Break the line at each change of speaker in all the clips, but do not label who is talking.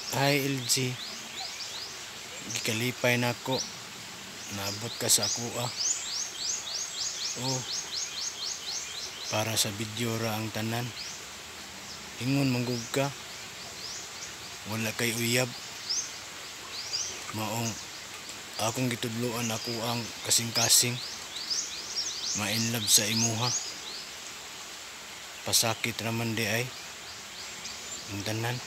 Hi LG, gikalipay nako, naabot ka sa ako ah. Oh, para sa video ra ang tanan. Ingon manggug ka. Wala kay uyab. Maong akong gitudloan ako ang kasing-kasing. Ma-inlove sa imuha. Pasakit raman di ay. Ang tanan.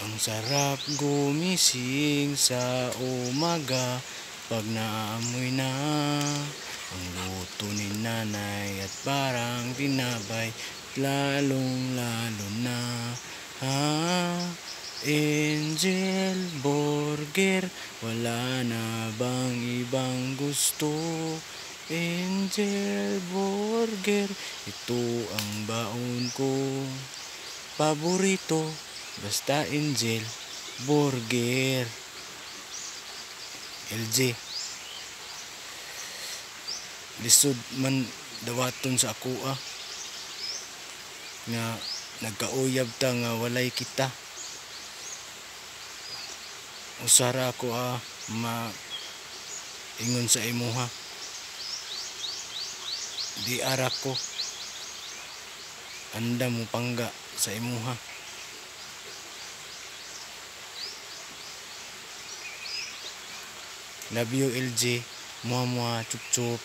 Ang sarap gumising sa umaga pag naamoy na ang luto ni nanay at parang tinabay, lalong lalo na Angel Burger, wala na bang ibang gusto? Angel Burger, ito ang baon ko paborito. Basta Angel Burger. LG, lisod man dawaton sa ako ah. Nga nagkauyab ta nga walay kita. Usara ako ingon sa imuha. Di ara ko. Anda mo pangga sa imuha. Love you LG. Mua mua chup chup.